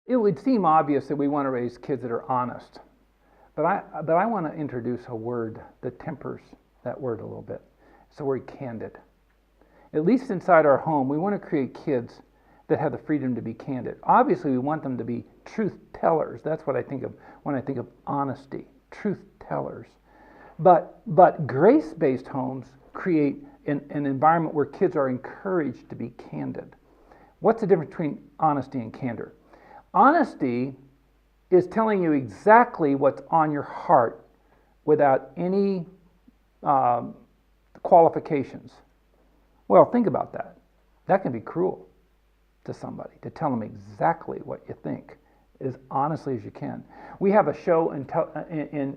It would seem obvious that we want to raise kids that are honest. But I want to introduce a word that tempers that word a little bit. It's the word candid. At least inside our home, we want to create kids that have the freedom to be candid. Obviously, we want them to be truth tellers. That's what I think of when I think of honesty, truth tellers. But grace-based homes create an environment where kids are encouraged to be candid. What's the difference between honesty and candor? Honesty is telling you exactly what's on your heart without any qualifications. Well, think about that. That can be cruel to somebody, to tell them exactly what you think as honestly as you can. We have a show in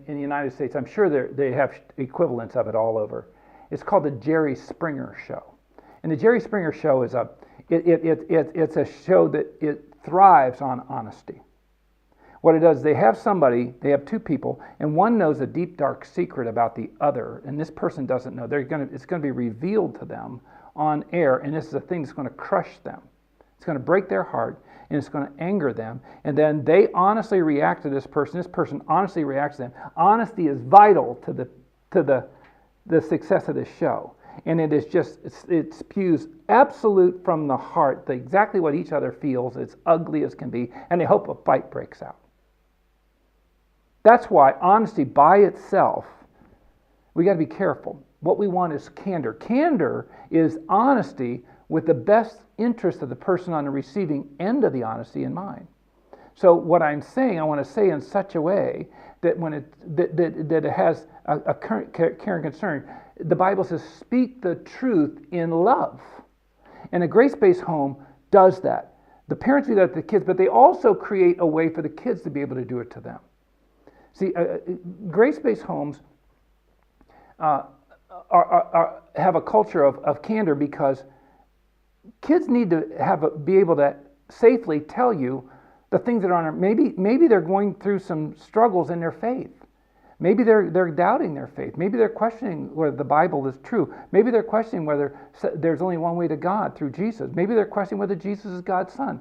the United States. I'm sure they have equivalents of it all over. It's called the Jerry Springer Show. And the Jerry Springer Show is it's a show that it thrives on honesty. What it does, they have two people, and one knows a deep, dark secret about the other, and this person doesn't know. It's going to be revealed to them on air, and this is a thing that's going to crush them. It's going to break their heart, and it's going to anger them, and then they honestly react to this person honestly reacts to them. Honesty is vital to the success of this show. And it spews absolute from the heart, exactly what each other feels, as ugly as can be, and they hope a fight breaks out. That's why honesty by itself, we got to be careful. What we want is candor. Candor is honesty with the best interest of the person on the receiving end of the honesty in mind. So what I'm saying, I want to say in such a way that when it has a care and concern. The Bible says, speak the truth in love. And a grace-based home does that. The parents do that to the kids, but they also create a way for the kids to be able to do it to them. See, grace-based homes have a culture of candor because kids need to be able to safely tell you the things that are on their, maybe they're going through some struggles in their faith. Maybe they're doubting their faith. Maybe they're questioning whether the Bible is true. Maybe they're questioning whether there's only one way to God, through Jesus. Maybe they're questioning whether Jesus is God's son.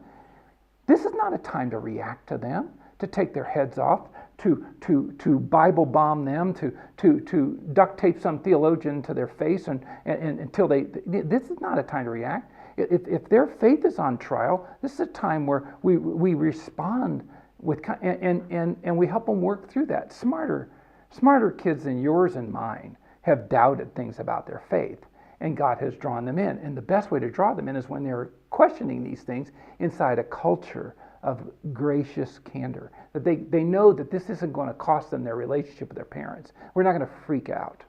This is not a time to react to them, to take their heads off, to Bible bomb them, to duct tape some theologian to their face and until this is not a time to react. If their faith is on trial, this is a time where we respond with and we help them work through that. Smarter kids than yours and mine have doubted things about their faith, and God has drawn them in. And the best way to draw them in is when they're questioning these things inside a culture of gracious candor. That they know that this isn't going to cost them their relationship with their parents. We're not going to freak out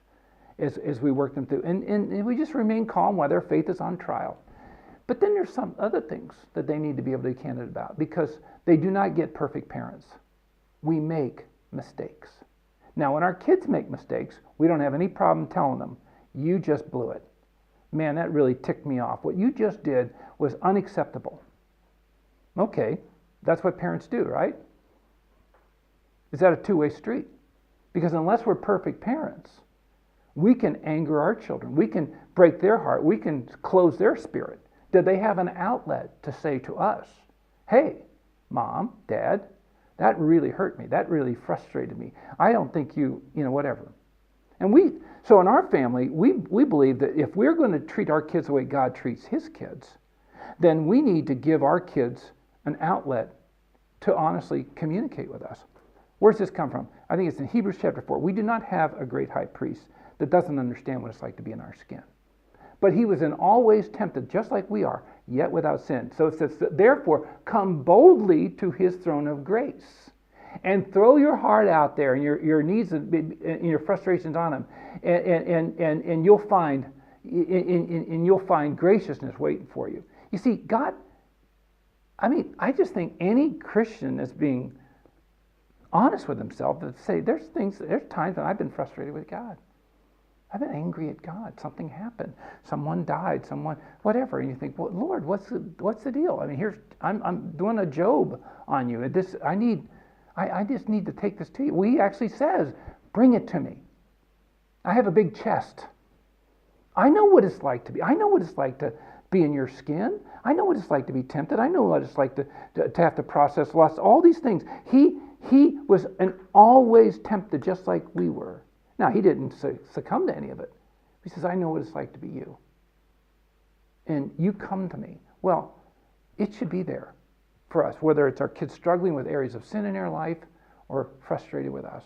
as we work them through. And we just remain calm while their faith is on trial. But then there's some other things that they need to be able to be candid about, because they do not get perfect parents. We make mistakes. Now, when our kids make mistakes, we don't have any problem telling them, you just blew it. Man, that really ticked me off. What you just did was unacceptable. Okay, that's what parents do, right? Is that a two-way street? Because unless we're perfect parents, we can anger our children. We can break their heart. We can close their spirit. Did they have an outlet to say to us, hey, Mom, Dad, that really hurt me. That really frustrated me. I don't think whatever. And so in our family, we believe that if we're going to treat our kids the way God treats his kids, then we need to give our kids an outlet to honestly communicate with us. Where does this come from? I think it's in Hebrews chapter 4. We do not have a great high priest that doesn't understand what it's like to be in our skin. But he was in all ways tempted, just like we are, yet without sin. So it says, therefore, come boldly to his throne of grace and throw your heart out there and your needs and your frustrations on him, and you'll find graciousness waiting for you. You see, God, I just think any Christian that's being honest with himself that say there's times when I've been frustrated with God. I've been angry at God. Something happened. Someone died. Whatever. And you think, well, Lord, what's the deal? I'm doing a Job on you. I just need to take this to you. Well, he actually says, bring it to me. I have a big chest. I know what it's like to be. I know what it's like to be in your skin. I know what it's like to be tempted. I know what it's like to have to process lust. All these things. He was always tempted just like we were. Now, he didn't succumb to any of it. He says, I know what it's like to be you. And you come to me. Well, it should be there for us, whether it's our kids struggling with areas of sin in their life or frustrated with us.